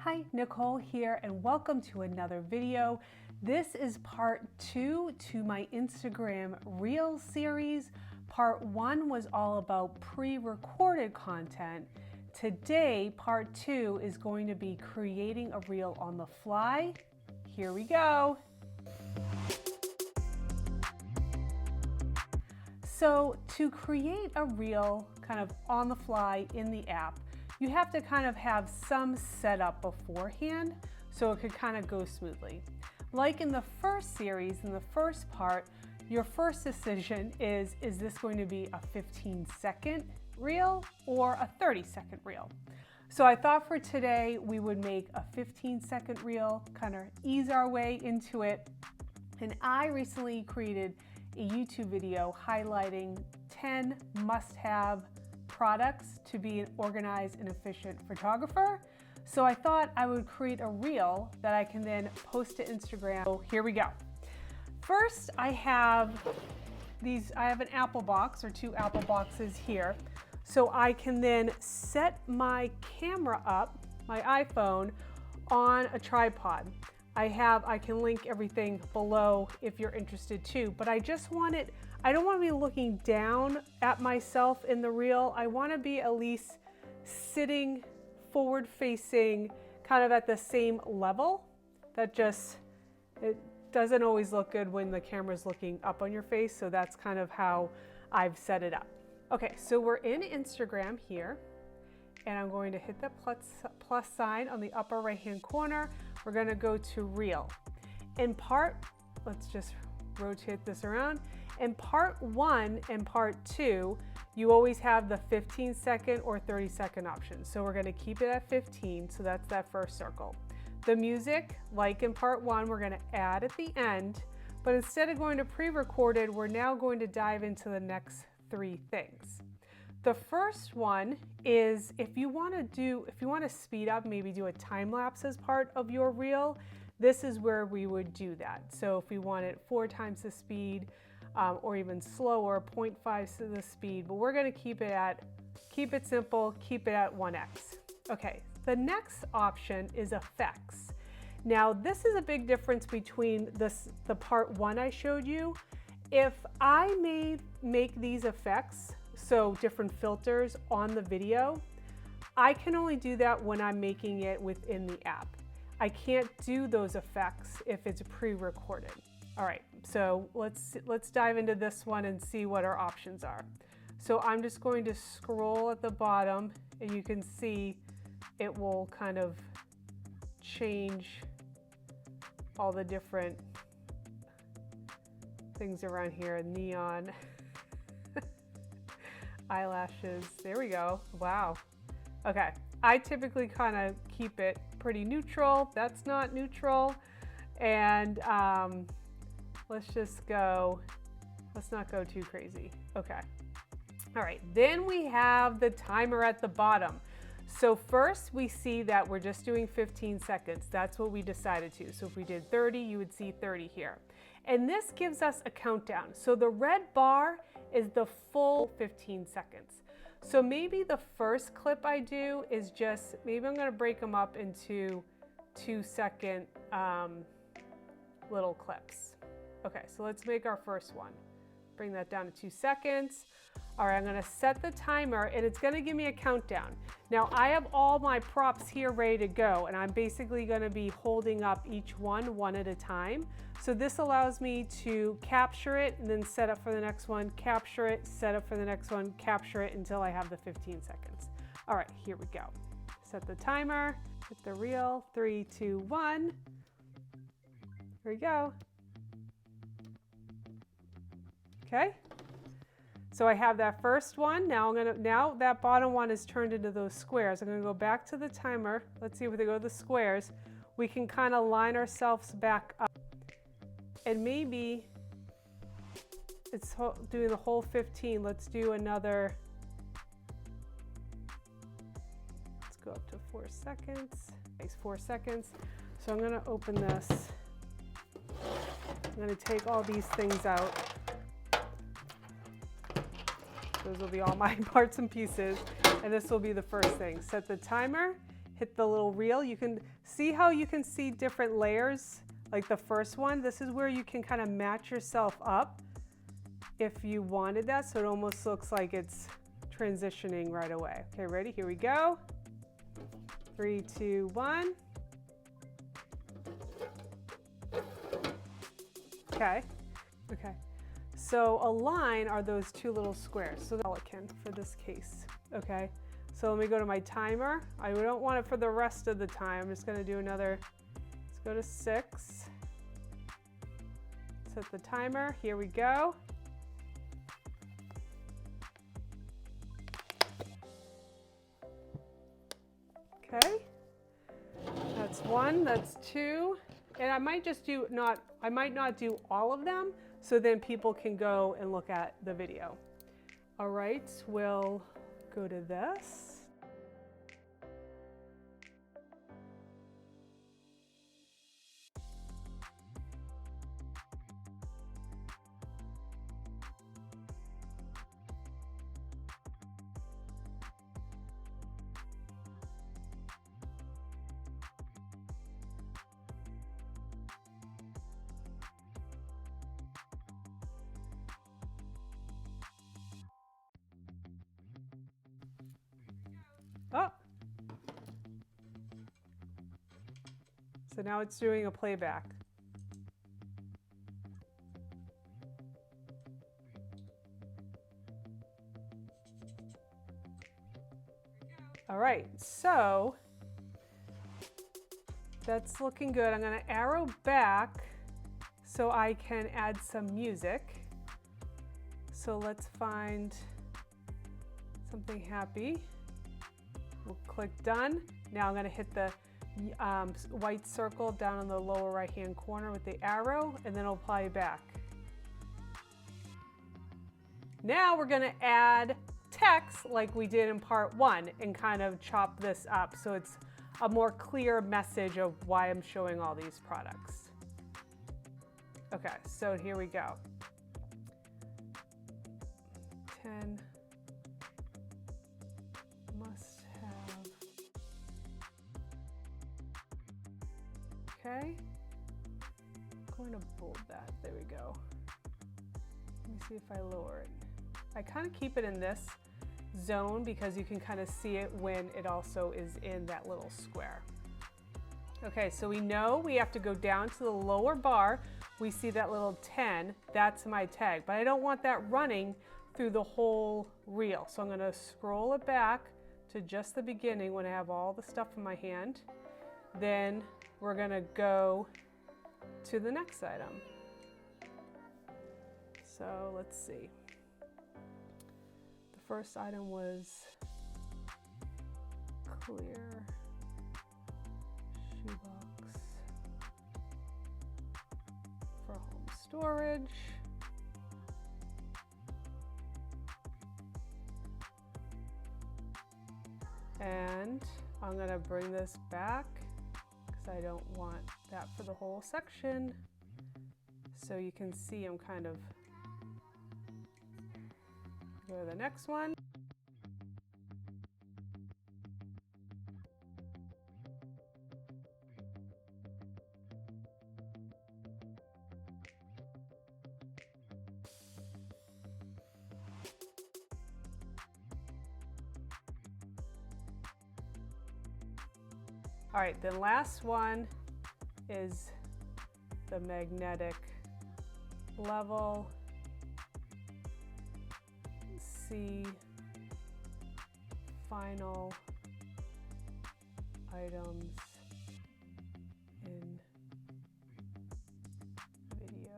Hi, Nicole here, and welcome to another video. This is part 2 to my Instagram Reels series. Part 1 was all about pre-recorded content. Today, part 2 is going to be creating a reel on the fly. Here we go. So to create a reel kind of on the fly in the app, you have to kind of have some setup beforehand so it could kind of go smoothly. Like in the first series, in the first part, your first decision is this going to be a 15-second reel or a 30-second reel? So I thought for today we would make a 15-second reel, kind of ease our way into it. And I recently created a YouTube video highlighting 10 must-have products to be an organized and efficient photographer. So I thought I would create a reel that I can then post to Instagram. So here we go. First, I have an Apple box or 2 Apple boxes here. So I can then set my camera up, my iPhone, on a tripod. I can link everything below if you're interested too, but I don't want to be looking down at myself in the reel. I want to be at least sitting forward facing, kind of at the same level. It doesn't always look good when the camera's looking up on your face, so that's kind of how I've set it up. Okay, so we're in Instagram here, and I'm going to hit the plus sign on the upper right-hand corner. We're going to go to Reel. Let's just rotate this around. In part 1 and part 2, you always have the 15-second or 30-second option. So we're going to keep it at 15, so that's that first circle. The music, like in part 1, we're going to add at the end, but instead of going to pre-recorded, we're now going to dive into the next 3 things. The first one is if you want to speed up, maybe do a time lapse as part of your reel, this is where we would do that. So if we want it 4 times the speed or even slower, 0.5 to the speed, but we're going to keep it simple, keep it at 1x. Okay, the next option is effects. Now this is a big difference between the part 1 I showed you. If I make these effects, so different filters on the video, I can only do that when I'm making it within the app. I can't do those effects if it's pre-recorded. All right, so let's dive into this one and see what our options are. So I'm just going to scroll at the bottom, and you can see it will kind of change all the different things around here, neon. Eyelashes, there we go. Wow. Okay, I typically kind of keep it pretty neutral. That's not neutral. And let's not go too crazy. Okay. All right, then we have the timer at the bottom. So first we see that we're just doing 15 seconds. That's what we decided to. So if we did 30, you would see 30 here. And this gives us a countdown. So the red bar is the full 15 seconds. So maybe the first clip I do is maybe I'm gonna break them up into 2-second little clips. Okay, so let's make our first one. Bring that down to 2 seconds. All right, I'm gonna set the timer and it's gonna give me a countdown. Now I have all my props here ready to go, and I'm basically gonna be holding up each one at a time. So this allows me to capture it and then set up for the next one, capture it, set up for the next one, capture it until I have the 15 seconds. All right, here we go. Set the timer, hit the reel, 3, 2, 1. Here we go. Okay. So I have that first one. Now that bottom one is turned into those squares. I'm gonna go back to the timer. Let's see if we go to the squares. We can kind of line ourselves back up. And maybe it's doing the whole 15. Let's do another. Let's go up to 4 seconds. Takes 4 seconds. So I'm gonna open this. I'm gonna take all these things out. Those will be all my parts and pieces. And this will be the first thing. Set the timer, hit the little reel. You can see how you can see different layers, like the first one. This is where you can kind of match yourself up if you wanted that, so it almost looks like it's transitioning right away. Okay, ready? Here we go. 3, 2, 1. Okay. So a line are those two little squares. So pelican for this case. Okay. So let me go to my timer. I don't want it for the rest of the time. I'm just going to do another. Let's go to 6. Set the timer. Here we go. Okay. That's 1. That's 2. And I might just do I might not do all of them, so then people can go and look at the video. All right, we'll go to this. Oh. So now it's doing a playback. All right, so that's looking good. I'm going to arrow back so I can add some music. So let's find something happy. We'll click done. Now I'm going to hit the white circle down in the lower right hand corner with the arrow, and then I'll apply it back. Now we're going to add text like we did in part 1 and kind of chop this up so it's a more clear message of why I'm showing all these products. Okay, so here we go. 10 must have. Okay, I'm going to bold that. There we go. Let me see if I lower it. I kind of keep it in this zone because you can kind of see it when it also is in that little square. Okay, so we know we have to go down to the lower bar. We see that little 10, that's my tag, but I don't want that running through the whole reel. So I'm going to scroll it back to just the beginning when I have all the stuff in my hand. Then we're going to go to the next item. So let's see. The first item was clear shoebox for home storage. And I'm going to bring this back because I don't want that for the whole section. So you can see I'm kind of go to the next one. All right, then last one is the magnetic level. See final items in video.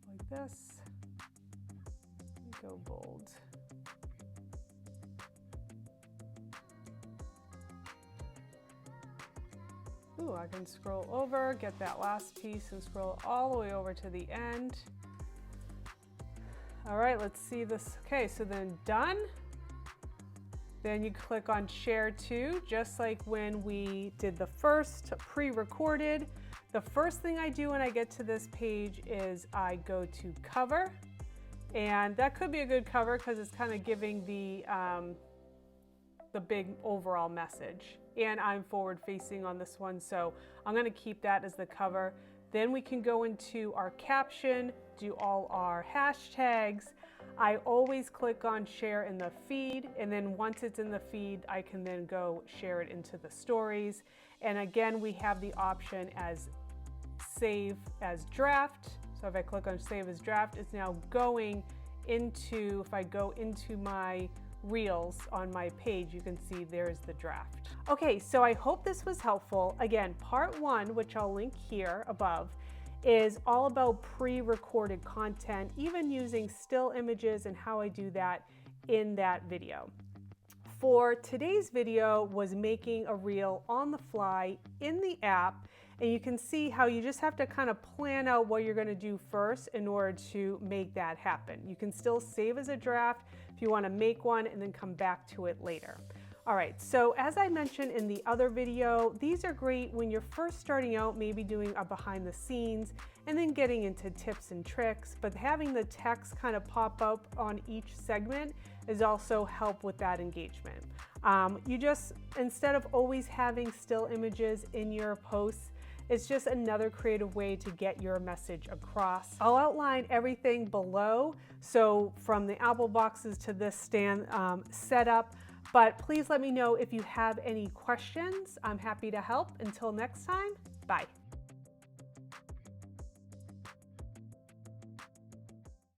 Like this. Go bold. Ooh, I can scroll over, get that last piece and scroll all the way over to the end. All right, let's see this. Okay, so then done. Then you click on Share To, just like when we did the first pre-recorded. The first thing I do when I get to this page is I go to Cover, And that could be a good cover because it's kind of giving the big overall message. And I'm forward facing on this one, so I'm going to keep that as the cover. Then we can go into our caption, do all our hashtags. I always click on share in the feed, and then once it's in the feed, I can then go share it into the stories. And again, we have the option as save as draft. So if I click on save as draft, it's now going into, if I go into my Reels on my page, you can see there's the draft. Okay, so I hope this was helpful. Again, part 1, which I'll link here above, is all about pre-recorded content, even using still images and how I do that in that video. For today's video was making a reel on the fly in the app, and you can see how you just have to kind of plan out what you're going to do first in order to make that happen. You can still save as a draft if you want to make one and then come back to it later. All right, so as I mentioned in the other video, these are great when you're first starting out, maybe doing a behind the scenes and then getting into tips and tricks, but having the text kind of pop up on each segment is also help with that engagement. You just, instead of always having still images in your posts, it's just another creative way to get your message across. I'll outline everything below, so from the apple boxes to this stand setup, but please let me know if you have any questions. I'm happy to help. Until next time, bye.